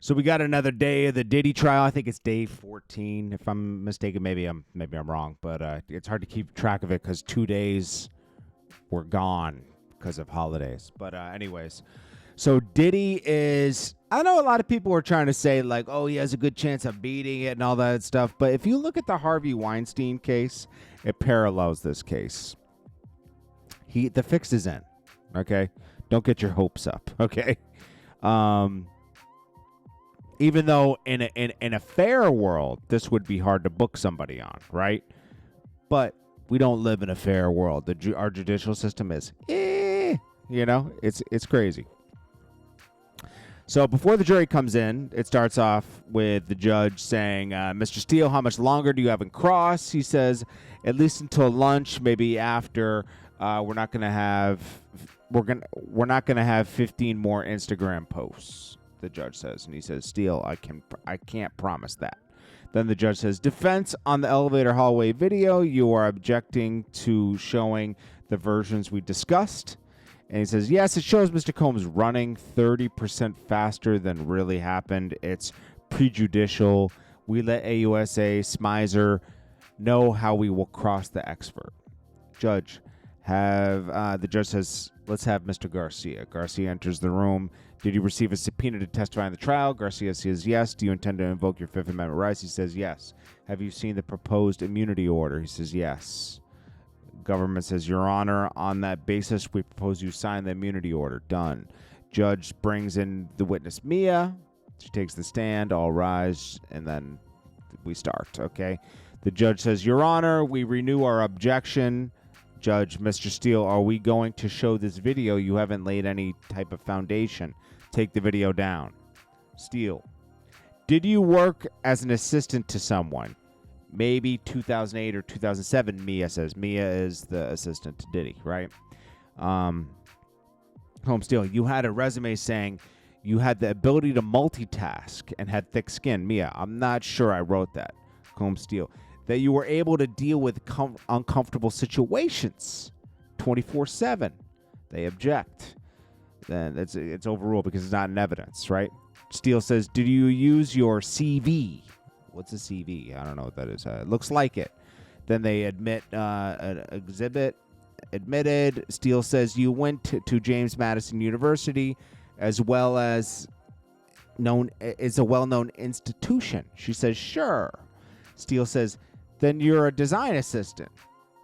So we got another day of the Diddy trial. I think it's day 14. If I'm mistaken, maybe I'm wrong, but it's hard to keep track of it because 2 days were gone because of holidays. But anyways, so Diddy is. I know a lot of people are trying to say like, oh, he has a good chance of beating it and all that stuff. But if you look at the Harvey Weinstein case, it parallels this case. The fix is in. Okay, don't get your hopes up. Okay. Even though in a fair world, this would be hard to book somebody on, right? But we don't live in a fair world. Our judicial system is, it's crazy. So before the jury comes in, it starts off with the judge saying, Mr. Steele, how much longer do you have in cross? He says, at least until lunch, maybe after. We're not going to have 15 more Instagram posts. The judge says, and he says, Steele, I can't promise that. Then the judge says, defense, on the elevator hallway video, you are objecting to showing the versions we discussed. And he says, yes, it shows Mr. Combs running 30% faster than really happened. It's prejudicial. We let AUSA, Smizer know how we will cross the expert. Judge, the judge says, let's have Mr. Garcia. Garcia enters the room. Did you receive a subpoena to testify in the trial? Garcia says yes. Do you intend to invoke your Fifth Amendment rights? He says yes. Have you seen the proposed immunity order? He says yes. Government says, Your Honor, on that basis, we propose you sign the immunity order. Done. Judge brings in the witness, Mia. She takes the stand. All rise, and then we start, okay? The judge says, Your Honor, we renew our objection. Judge, Mr. Steele, are we going to show this video? You haven't laid any type of foundation. Take the video down. Steele, did you work as an assistant to someone? Maybe 2008 or 2007, Mia says. Mia is the assistant to Diddy, right? Holmes Steele, you had a resume saying you had the ability to multitask and had thick skin. Mia, I'm not sure I wrote that. Holmes Steele, that you were able to deal with uncomfortable situations 24/7. They object. Then it's overruled because it's not in evidence, right? Steele says, did you use your CV? What's a CV? I don't know what that is. It looks like it. Then they admit an exhibit. Admitted. Steele says you went to James Madison University as well as it's a well-known institution. She says, sure. Steele says, then you're a design assistant.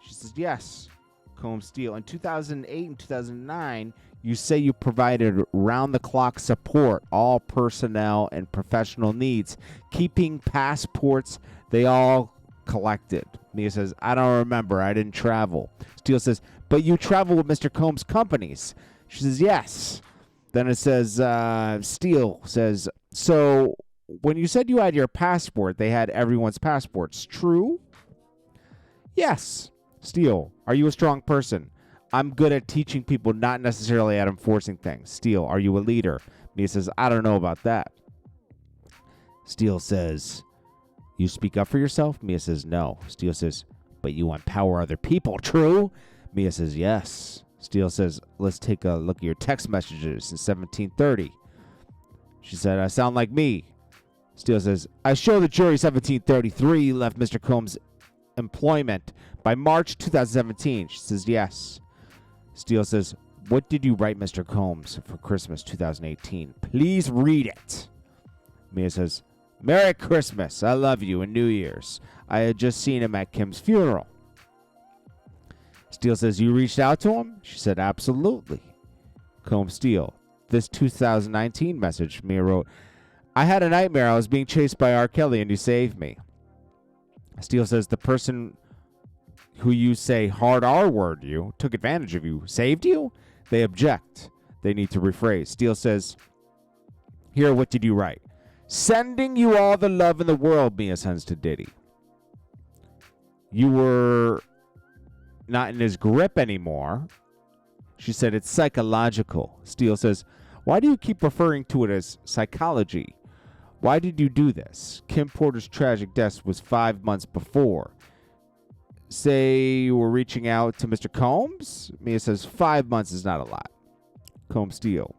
She says, yes. Combs Steele, in 2008 and 2009, you say you provided round-the-clock support, all personnel and professional needs, keeping passports they all collected. Mia says, I don't remember. I didn't travel. Steele says, but you travel with Mr. Combs' companies. She says, yes. Then it says, Steele says, so when you said you had your passport, they had everyone's passports. True? Yes. Steele, are you a strong person? I'm good at teaching people, not necessarily at enforcing things. Steele, are you a leader? Mia says, I don't know about that. Steele says, you speak up for yourself? Mia says, no. Steele says, but you empower other people. True? Mia says, yes. Steele says, let's take a look at your text messages in 1730. She said, I sound like me. Steele says, I show the jury 1733 left Mr. Combs' employment by March 2017. She says, yes. Steele says, what did you write Mr. Combs for Christmas 2018? Please read it. Mia says, Merry Christmas. I love you, and New Year's. I had just seen him at Kim's funeral. Steele says, you reached out to him? She said, absolutely. Combs Steele, this 2019 message Mia wrote, I had a nightmare. I was being chased by R. Kelly, and you saved me. Steele says, the person who you say hard R word you, took advantage of you, saved you? They object. They need to rephrase. Steele says, here, what did you write? Sending you all the love in the world, Mia sends to Diddy. You were not in his grip anymore. She said, it's psychological. Steele says, why do you keep referring to it as psychology? Why did you do this? Kim Porter's tragic death was 5 months before. Say you were reaching out to Mr. Combs? Mia says 5 months is not a lot. Combs Steele.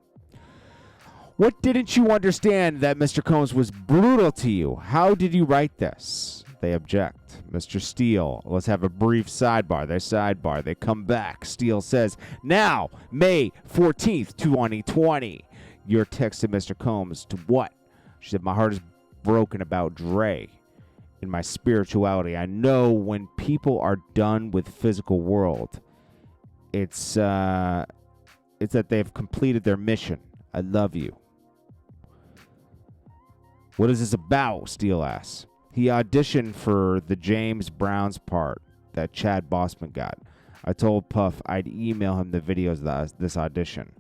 What didn't you understand that Mr. Combs was brutal to you? How did you write this? They object. Mr. Steele, let's have a brief sidebar. They sidebar. They come back. Steele says, now, May 14th, 2020. You're texting Mr. Combs to what? She said, my heart is broken about Dre. In my spirituality, I know when people are done with physical world, it's that they've completed their mission. I love you. What is this about? Steele asks. He auditioned for the James Brown's part that Chad Bossman got. I told Puff I'd email him the videos of this audition.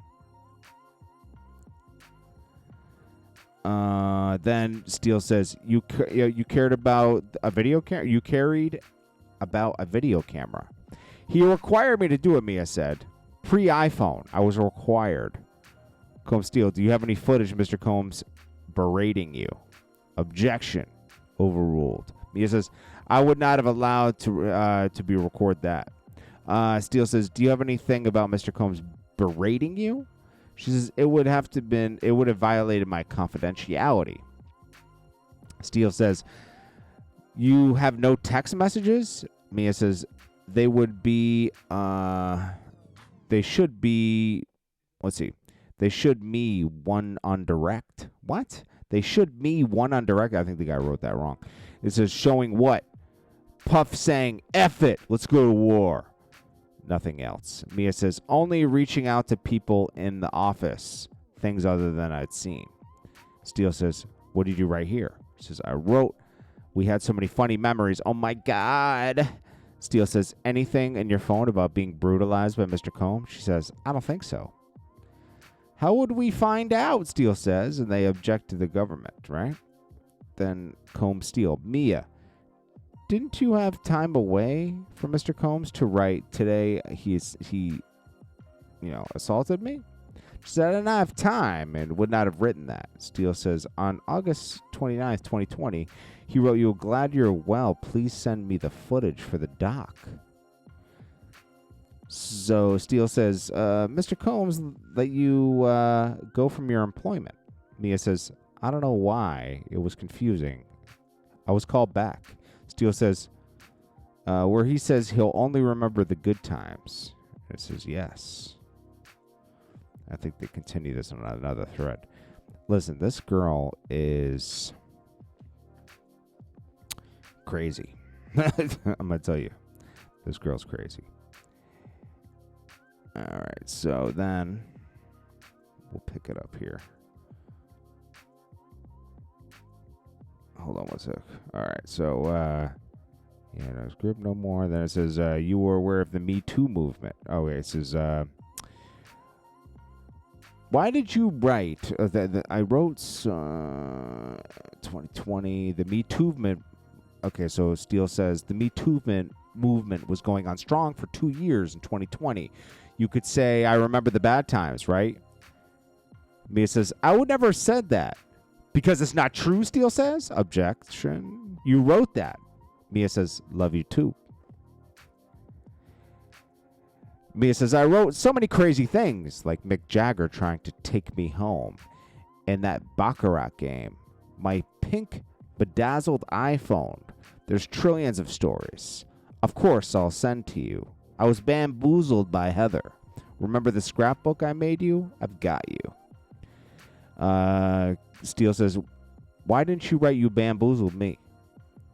Then Steele says, you cared about a video camera? You carried about a video camera. He required me to do it, Mia said. Pre-iPhone, I was required. Combs Steele, do you have any footage of Mr. Combs berating you? Objection. Overruled. Mia says, I would not have allowed to be record that. Steele says, do you have anything about Mr. Combs berating you? She says, it would have violated my confidentiality. Steele says, you have no text messages? Mia says, they should be, they should me one on direct. What? They should me one on direct. I think the guy wrote that wrong. It says showing what? Puff saying, F it, let's go to war. Nothing else. Mia says, only reaching out to people in the office. Things other than I'd seen. Steele says, what did you write here? She says, I wrote, we had so many funny memories. Oh my God. Steele says, anything in your phone about being brutalized by Mr. Combs? She says, I don't think so. How would we find out? Steele says, and they object to the government, right? Then Combs Steele, Mia, didn't you have time away from Mr. Combs to write today he assaulted me? She said, I didn't have time and would not have written that. Steele says, on August 29th, 2020, he wrote you, glad you're well. Please send me the footage for the doc. So Steele says, Mr. Combs let you go from your employment. Mia says, I don't know why. It was confusing. I was called back. Steele says, where he says he'll only remember the good times. It says, yes. I think they continue this on another thread. Listen, this girl is crazy. I'm going to tell you. This girl's crazy. All right, so then we'll pick it up here. Hold on one sec. All right, so there's group no more. Then it says you were aware of the Me Too movement. Okay, it says why did you write? I wrote 2020 the Me Too movement. Okay, so Steele says the Me Too movement was going on strong for 2 years in 2020. You could say, I remember the bad times, right? Mia says, I would never have said that. Because it's not true, Steele says. Objection. You wrote that. Mia says, love you too. Mia says, I wrote so many crazy things, like Mick Jagger trying to take me home. And that Baccarat game. My pink bedazzled iPhone. There's trillions of stories. Of course, I'll send to you. I was bamboozled by Heather. Remember the scrapbook I made you? I've got you. Steele says, why didn't you write you bamboozled me?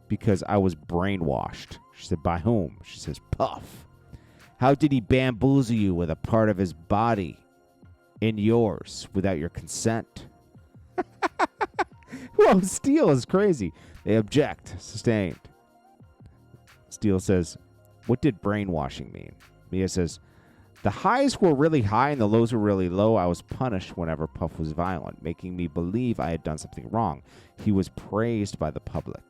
Because I was brainwashed. She said, by whom? She says, Puff. How did he bamboozle you with a part of his body in yours without your consent? Whoa, Steele is crazy. They object. Sustained. Steele says, what did brainwashing mean? Mia says, the highs were really high and the lows were really low. I was punished whenever Puff was violent, making me believe I had done something wrong. He was praised by the public.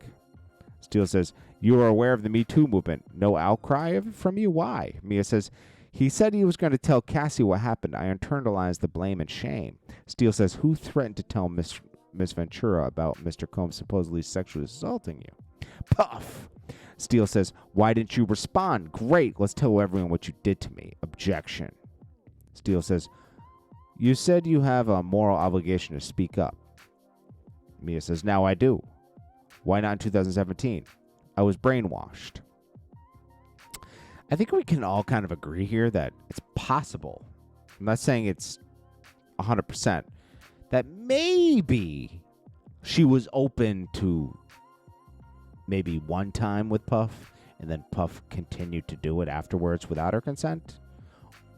Steele says, you are aware of the Me Too movement. No outcry from you? Why? Mia says, he said he was going to tell Cassie what happened. I internalized the blame and shame. Steele says, who threatened to tell Miss Ventura about Mr. Combs supposedly sexually assaulting you? Puff. Steele says, why didn't you respond? Great, let's tell everyone what you did to me. Objection. Steele says, You said you have a moral obligation to speak up. Mia says, now I do. Why not in 2017? I was brainwashed. I think we can all kind of agree here that it's possible. I'm not saying it's 100%. That maybe she was open to maybe one time with Puff, and then Puff continued to do it afterwards without her consent.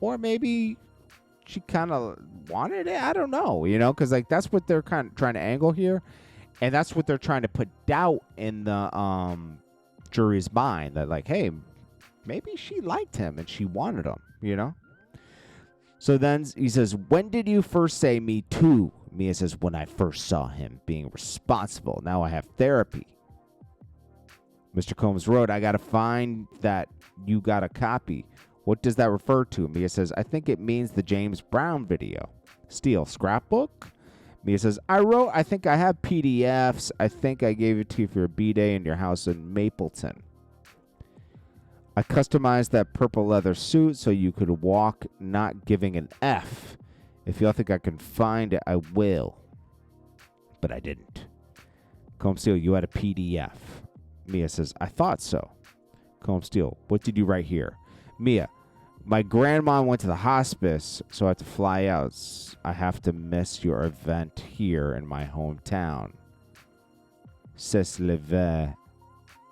Or maybe she kind of wanted it. I don't know, because like that's what they're kind of trying to angle here. And that's what they're trying to put doubt in the jury's mind, that like, hey, maybe she liked him and she wanted him, So then he says, when did you first say me too? Mia says, when I first saw him being responsible. Now I have therapy. Mr. Combs wrote, I got to find that you got a copy. What does that refer to? Mia says, I think it means the James Brown video. Steele, scrapbook? Mia says, I think I have PDFs. I think I gave it to you for your B-Day in your house in Mapleton. I customized that purple leather suit so you could walk not giving an F. If y'all think I can find it, I will. But I didn't. Combs Steele, you had a PDF. Mia says, I thought so. Combs Steele, what did you write here? Mia, my grandma went to the hospice, so I had to fly out. I have to miss your event here in my hometown. C'est le vrai.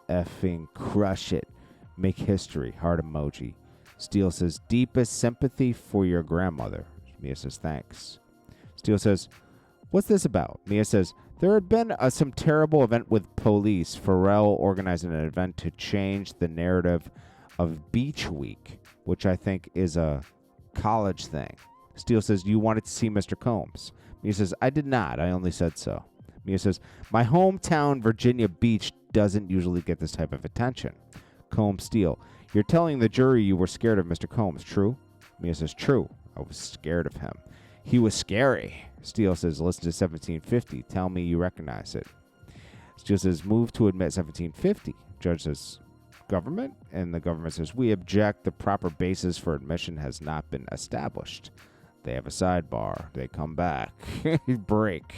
Effing crush it. Make history. Heart emoji. Steele says, deepest sympathy for your grandmother. Mia says, thanks. Steele says, what's this about? Mia says, there had been some terrible event with police. Pharrell organizing an event to change the narrative of Beach Week, which I think is a college thing. Steele says, you wanted to see Mr. Combs. Mia says, I did not. I only said so. Mia says, my hometown, Virginia Beach, doesn't usually get this type of attention. Combs Steele, you're telling the jury you were scared of Mr. Combs, true? Mia says, true. I was scared of him. He was scary. Steele says, listen to 1750. Tell me you recognize it. Steele says, move to admit 1750. Judge says, government? And the government says, we object. The proper basis for admission has not been established. They have a sidebar. They come back. Break.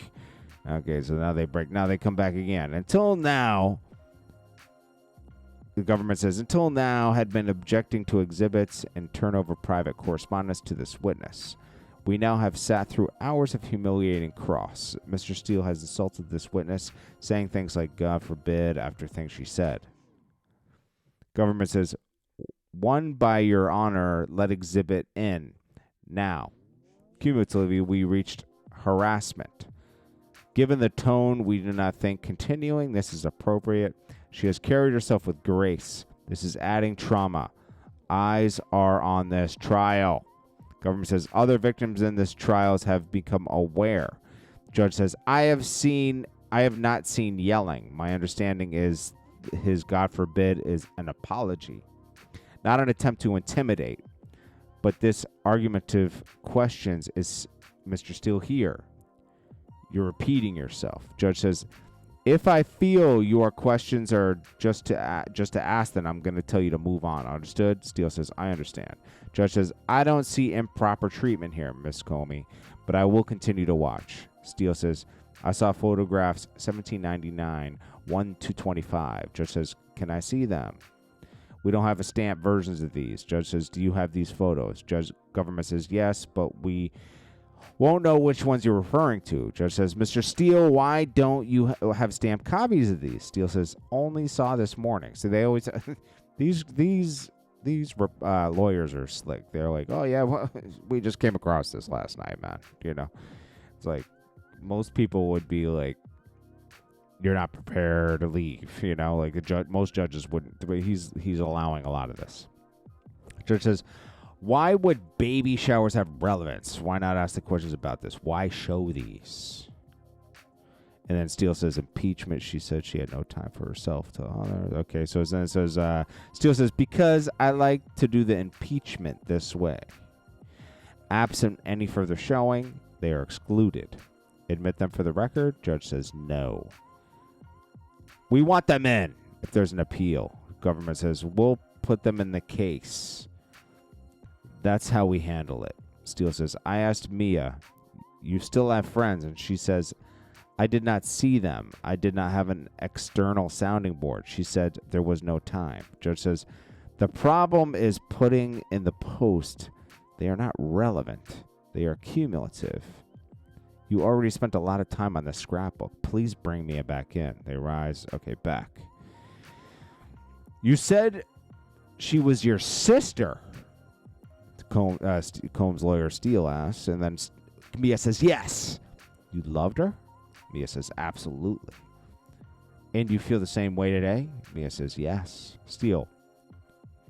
Okay, so now they break. Now they come back again. Until now, the government says, until now, had been objecting to exhibits and turn over private correspondence to this witness. We now have sat through hours of humiliating cross. Mr. Steele has insulted this witness, saying things like, God forbid, after things she said. Government says, one by your honor, let exhibit in. Now, cumulatively, we reached harassment. Given the tone, we do not think continuing this is appropriate. She has carried herself with grace. This is adding trauma. Eyes are on this trial. Government says other victims in this trials have become aware. Judge says, I have not seen yelling. My understanding is his God forbid is an apology, not an attempt to intimidate. But this argumentative questions is Mr. Steele here. You're repeating yourself. Judge says, if I feel your questions are just to ask, then I'm going to tell you to move on. Understood? Steele says, I understand. Judge says, I don't see improper treatment here, Miss Comey, but I will continue to watch. Steele says, I saw photographs 1799, 1 to 25. Judge says, can I see them? We don't have a stamped versions of these. Judge says, do you have these photos? Government says, yes, but we won't know which ones you're referring to. Judge says, Mr. Steele, why don't you have stamped copies of these? Steele says, only saw this morning. So they always these lawyers are slick. They're like, oh yeah, well, we just came across this last night, man. It's like most people would be like, you're not prepared to leave. Like most judges wouldn't. But he's allowing a lot of this. Judge says, why would baby showers have relevance? Why not ask the questions about this? Why show these? And then Steele says, impeachment. She said she had no time for herself to honor. Okay, so then it says, Steele says, because I like to do the impeachment this way. Absent any further showing, they are excluded. Admit them for the record. Judge says no. We want them in if there's an appeal. Government says, we'll put them in the case. That's how we handle it. Steele says, I asked Mia, you still have friends? And she says, I did not see them. I did not have an external sounding board. She said there was no time. Judge says, the problem is putting in the post. They are not relevant. They are cumulative. You already spent a lot of time on the scrapbook. Please bring Mia back in. They rise. Okay, back. You said she was your sister, Combs' lawyer Steele asks, and then Mia says, yes. You loved her? Mia says, absolutely. And you feel the same way today? Mia says, yes. Steele,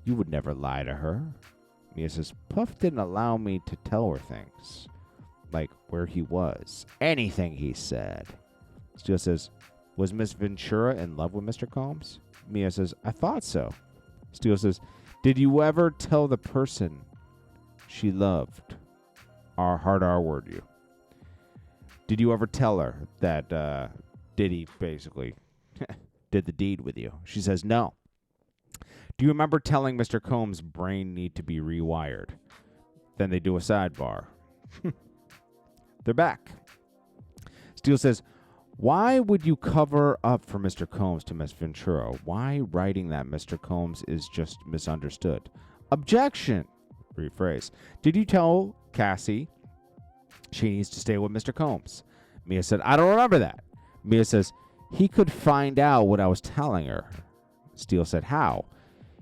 you would never lie to her. Mia says, Puff didn't allow me to tell her things, like where he was, anything he said. Steele says, was Miss Ventura in love with Mr. Combs? Mia says, I thought so. Steele says, did you ever tell the person she loved hard R-word you? Did you ever tell her that Diddy basically did the deed with you? She says, no. Do you remember telling Mr. Combs' brain need to be rewired? Then they do a sidebar. They're back. Steele says, why would you cover up for Mr. Combs to Miss Ventura? Why writing that Mr. Combs is just misunderstood? Objection. Rephrase. Did you tell Cassie she needs to stay with Mr. Combs? Mia said, I don't remember that. Mia says, he could find out what I was telling her. Steele said, how?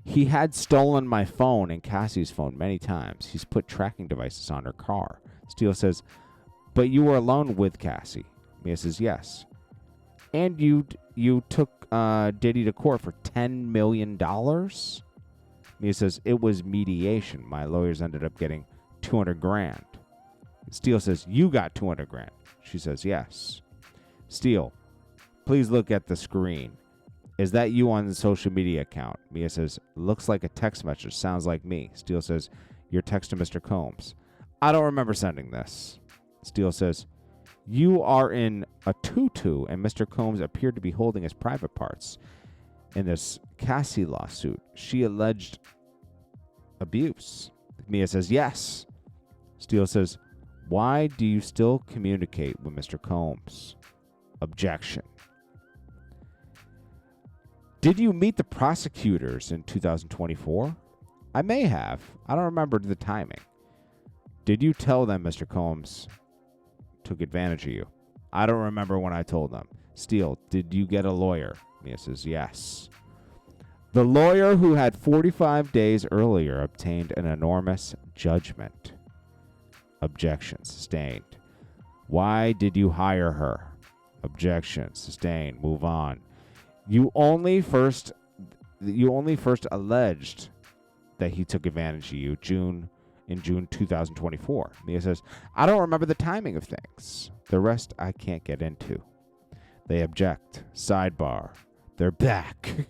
He had stolen my phone and Cassie's phone many times. He's put tracking devices on her car. Steele says, but you were alone with Cassie. Mia says, yes. And you took Diddy to court for $10 million? Mia says, it was mediation. My lawyers ended up getting $200,000. Steele says, you got $200,000. She says, yes. Steele, please look at the screen. Is that you on the social media account? Mia says, looks like a text message. Sounds like me. Steele says, your text to Mr. Combs. I don't remember sending this. Steele says, you are in a tutu, and Mr. Combs appeared to be holding his private parts in this Cassie lawsuit. She alleged abuse. Mia says, yes. Steele says, why do you still communicate with Mr. Combs? Objection. Did you meet the prosecutors in 2024? I may have. I don't remember the timing. Did you tell them Mr. Combs took advantage of you? I don't remember when I told them. Steele, did you get a lawyer? Mia says, yes. The lawyer who had 45 days earlier obtained an enormous judgment. Objection sustained. Why did you hire her? Objection sustained. Move on. You only first alleged that he took advantage of you in June 2024. Mia says, I don't remember the timing of things. The rest I can't get into. They object. Sidebar. They're back.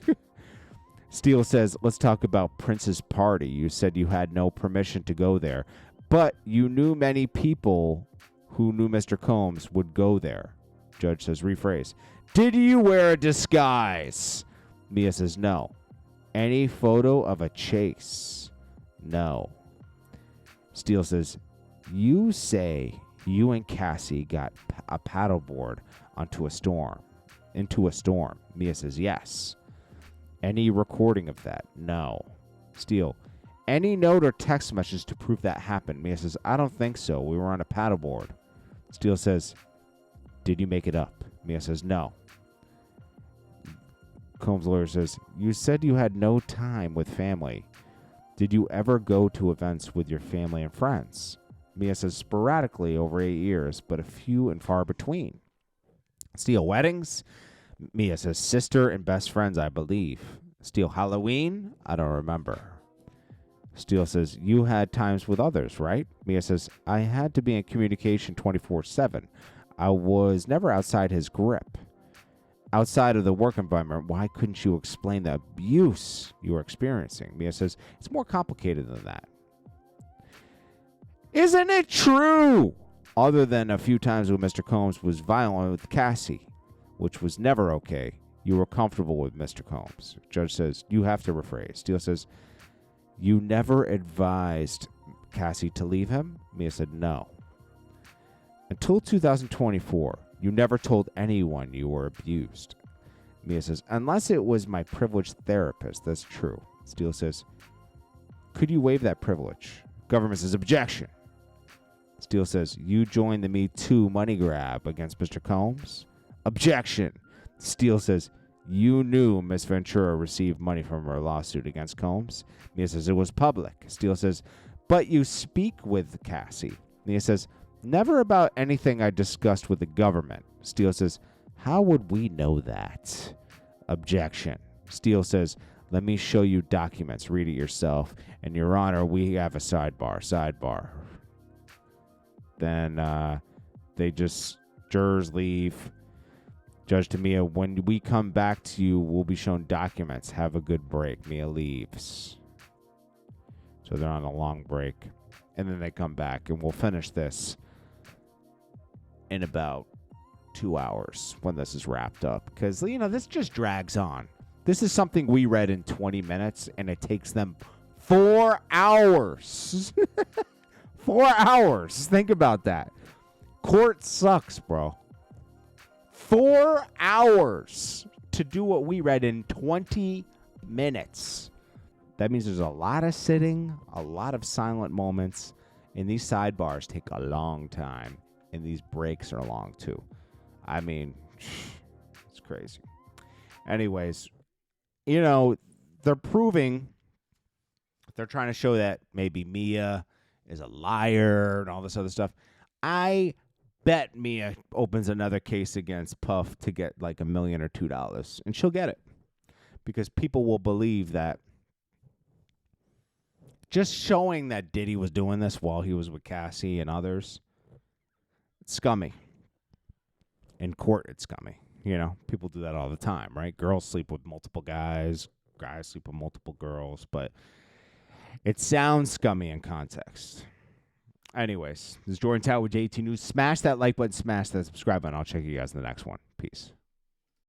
Steele says, let's talk about Prince's party. You said you had no permission to go there, but you knew many people who knew Mr. Combs would go there. Judge says, rephrase. Did you wear a disguise? Mia says, no. Any photo of a chase? No. Steele says, you say you and Cassie got a paddleboard into a storm. Mia says, yes. Any recording of that? No. Steele, any note or text message to prove that happened? Mia says, I don't think so. We were on a paddleboard. Steele says, did you make it up? Mia says, no. Combs' lawyer says, you said you had no time with family. Did you ever go to events with your family and friends? Mia says, sporadically over 8 years, but a few and far between. Steele, weddings? Mia says, sister and best friends, I believe. Steele, Halloween? I don't remember. Steele says, you had times with others, right? Mia says, I had to be in communication 24/7. I was never outside his grip. Outside of the work environment, why couldn't you explain the abuse you were experiencing? Mia says, it's more complicated than that. Isn't it true? Other than a few times when Mr. Combs was violent with Cassie, which was never okay, you were comfortable with Mr. Combs. Judge says, you have to rephrase. Steele says, you never advised Cassie to leave him? Mia said, no. Until 2024, you never told anyone you were abused. Mia says, unless it was my privileged therapist. That's true. Steele says, could you waive that privilege? Government says, objection. Steele says, you joined the Me Too money grab against Mr. Combs? Objection. Steele says, you knew Miss Ventura received money from her lawsuit against Combs? Mia says, it was public. Steele says, but you speak with Cassie. Mia says, never about anything I discussed with the government. Steele says, how would we know that? Objection. Steele says, let me show you documents. Read it yourself. And, Your Honor, we have a sidebar. Sidebar. Then jurors leave. Judge to Mia, when we come back to you, we'll be shown documents. Have a good break. Mia leaves. So they're on a long break. And then they come back, and we'll finish this in about 2 hours when this is wrapped up. Because, this just drags on. This is something we read in 20 minutes, and it takes them 4 hours. 4 hours. Think about that. Court sucks, bro. 4 hours to do what we read in 20 minutes. That means there's a lot of sitting, a lot of silent moments, and these sidebars take a long time, and these breaks are long too. I mean, it's crazy. Anyways, they're proving, they're trying to show that maybe Mia is a liar and all this other stuff. I bet Mia opens another case against Puff to get like $1 million or $2 million, and she'll get it because people will believe that just showing that Diddy was doing this while he was with Cassie and others, it's scummy. In court, it's scummy. People do that all the time, right? Girls sleep with multiple guys, guys sleep with multiple girls, but it sounds scummy in context. Anyways, this is Jordan Tower with JT News. Smash that like button, smash that subscribe button. I'll check you guys in the next one. Peace.